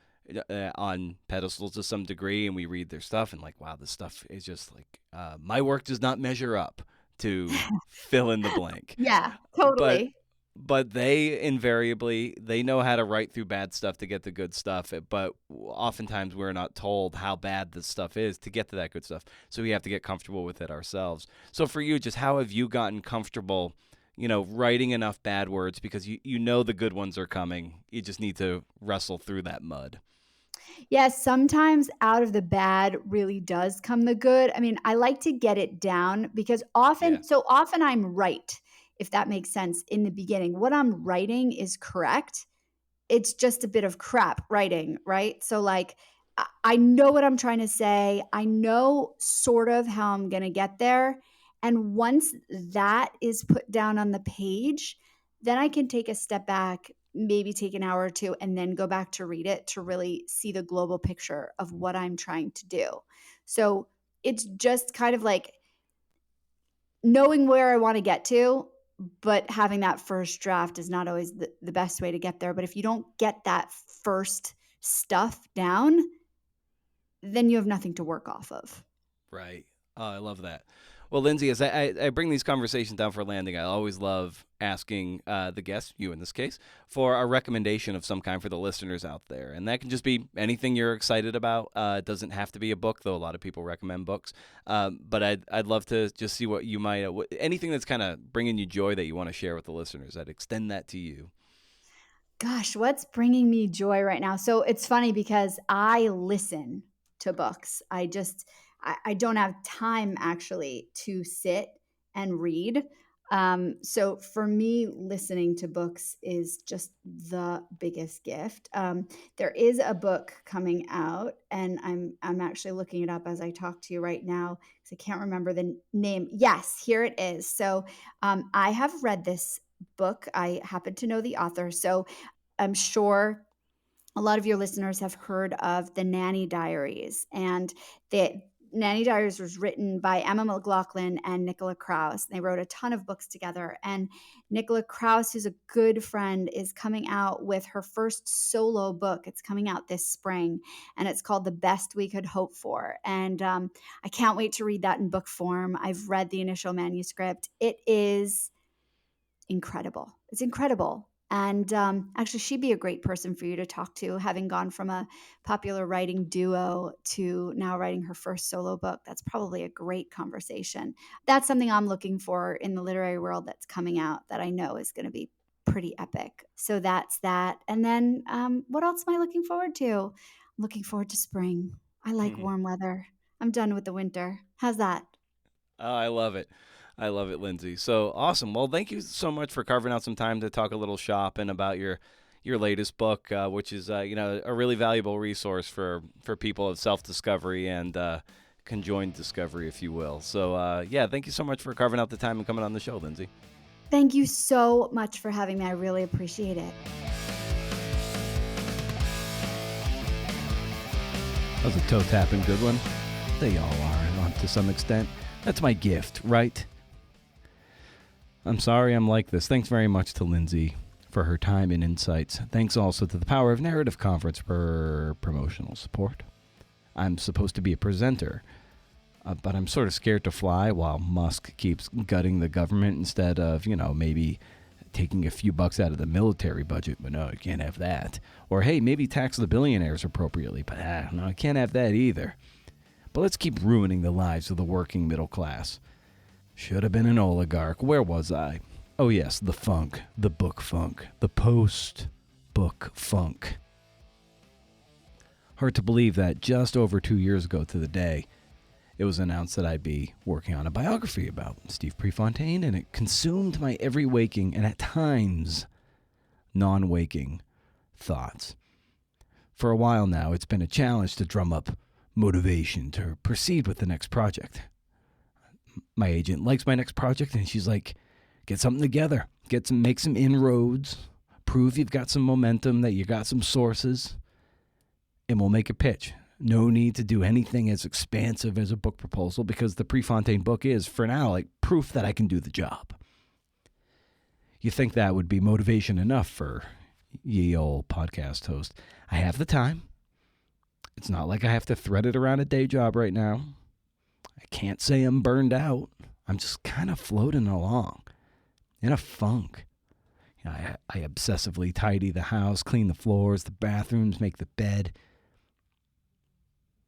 on pedestals to some degree, and we read their stuff and like, wow, this stuff is just like my work does not measure up to fill in the blank. Yeah, But totally. they invariably they know how to write through bad stuff to get the good stuff. But oftentimes we're not told how bad this stuff is to get to that good stuff. So we have to get comfortable with it ourselves. So for you, just how have you gotten comfortable, writing enough bad words because you know the good ones are coming. You just need to wrestle through that mud. Yeah, sometimes out of the bad really does come the good. I mean, I like to get it down because Yeah. so often I'm right, if that makes sense in the beginning. What I'm writing is correct. It's just a bit of crap writing, right? So like I know what I'm trying to say. I know sort of how I'm going to get there. And once that is put down on the page, then I can take a step back, maybe take an hour or two, and then go back to read it to really see the global picture of what I'm trying to do. So it's just kind of like knowing where I want to get to, but having that first draft is not always the best way to get there. But if you don't get that first stuff down, then you have nothing to work off of. Right. Oh, I love that. Well, Lindsay, as I bring these conversations down for landing, I always love asking the guest, you in this case, for a recommendation of some kind for the listeners out there. And that can just be anything you're excited about. It doesn't have to be a book, though a lot of people recommend books. But I'd love to just see what you might, anything that's kind of bringing you joy that you want to share with the listeners. I'd extend that to you. Gosh, what's bringing me joy right now? So it's funny because I listen to books. I don't have time actually to sit and read. So for me, listening to books is just the biggest gift. There is a book coming out, and I'm actually looking it up as I talk to you right now because I can't remember the name. Yes, here it is. So I have read this book. I happen to know the author, so I'm sure a lot of your listeners have heard of the Nanny Diaries. And the Nanny Diaries was written by Emma McLaughlin and Nicola Krauss. They wrote a ton of books together. And Nicola Krauss, who's a good friend, is coming out with her first solo book. It's coming out this spring, and it's called The Best We Could Hope For. And I can't wait to read that in book form. I've read the initial manuscript. It is incredible. It's incredible. And actually, she'd be a great person for you to talk to, having gone from a popular writing duo to now writing her first solo book. That's probably a great conversation. That's something I'm looking for in the literary world that's coming out that I know is going to be pretty epic. So that's that. And then what else am I looking forward to? I'm looking forward to spring. I like warm weather. I'm done with the winter. How's that? Oh, I love it. I love it, Lindsay. So awesome. Well, thank you so much for carving out some time to talk a little shop and about your latest book, which is a really valuable resource for people of self-discovery and conjoined discovery, if you will. So yeah, thank you so much for carving out the time and coming on the show, Lindsay. Thank you so much for having me. I really appreciate it. was a toe-tapping good one. They all are, to some extent. That's my gift, right? I'm sorry I'm like this. Thanks very much to Lindsay for her time and insights. Thanks also to the Power of Narrative Conference for promotional support. I'm supposed to be a presenter, but I'm sort of scared to fly while Musk keeps gutting the government instead of, maybe taking a few bucks out of the military budget. But no, you can't have that. Or, hey, maybe tax the billionaires appropriately. But no, I can't have that either. But let's keep ruining the lives of the working middle class. Should have been an oligarch. Where was I? Oh, yes, the funk. The book funk. The post-book funk. Hard to believe that just over 2 years ago to the day, it was announced that I'd be working on a biography about Steve Prefontaine, and it consumed my every waking and at times non-waking thoughts. For a while now, it's been a challenge to drum up motivation to proceed with the next project. My agent likes my next project, and she's like, get something together. Make some inroads. Prove you've got some momentum, that you got some sources, and we'll make a pitch. No need to do anything as expansive as a book proposal because the Prefontaine book is, for now, like proof that I can do the job. You think that would be motivation enough for ye old podcast host? I have the time. It's not like I have to thread it around a day job right now. I can't say I'm burned out. I'm just kind of floating along in a funk. I obsessively tidy the house, clean the floors, the bathrooms, make the bed,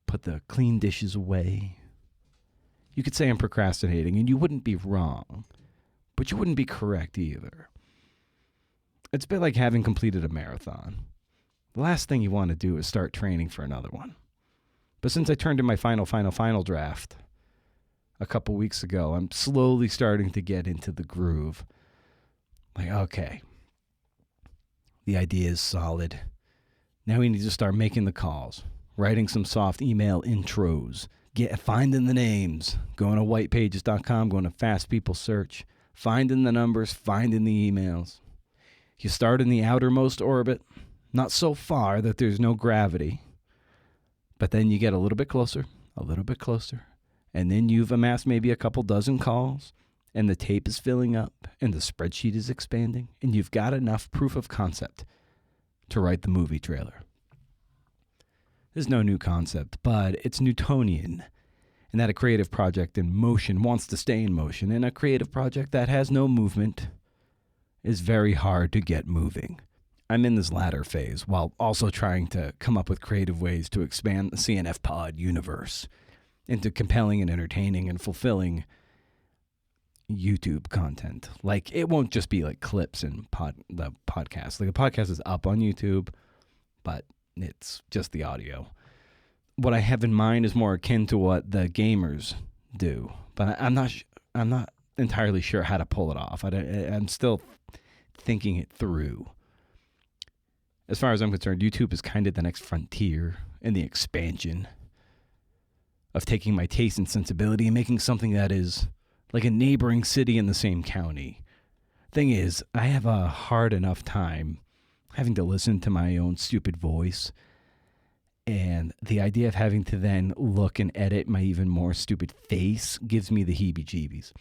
put the clean dishes away. You could say I'm procrastinating, and you wouldn't be wrong, but you wouldn't be correct either. It's a bit like having completed a marathon. The last thing you want to do is start training for another one. But since I turned in my final draft a couple weeks ago, I'm slowly starting to get into the groove. Like, okay, the idea is solid. Now we need to start making the calls, writing some soft email intros, finding the names, going to whitepages.com, going to Fast People Search, finding the numbers, finding the emails. You start in the outermost orbit, not so far that there's no gravity, but then you get a little bit closer, and then you've amassed maybe a couple dozen calls, and the tape is filling up, and the spreadsheet is expanding, and you've got enough proof of concept to write the movie trailer. There's no new concept, but it's Newtonian, and that a creative project in motion wants to stay in motion, and a creative project that has no movement is very hard to get moving. I'm in this latter phase while also trying to come up with creative ways to expand the CNF pod universe into compelling and entertaining and fulfilling YouTube content. Like, it won't just be like clips and the podcast. Like, the podcast is up on YouTube, but it's just the audio. What I have in mind is more akin to what the gamers do, but I'm not entirely sure how to pull it off. I'm still thinking it through. As far as I'm concerned, YouTube is kind of the next frontier in the expansion of taking my taste and sensibility and making something that is like a neighboring city in the same county. Thing is, I have a hard enough time having to listen to my own stupid voice, and the idea of having to then look and edit my even more stupid face gives me the heebie-jeebies.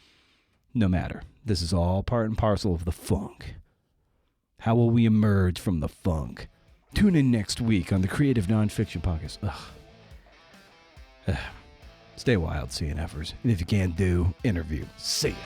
No matter. This is all part and parcel of the funk. How will we emerge from the funk? Tune in next week on the Creative Nonfiction Podcast. Stay wild, CNFers. And if you can't do, interview. See ya.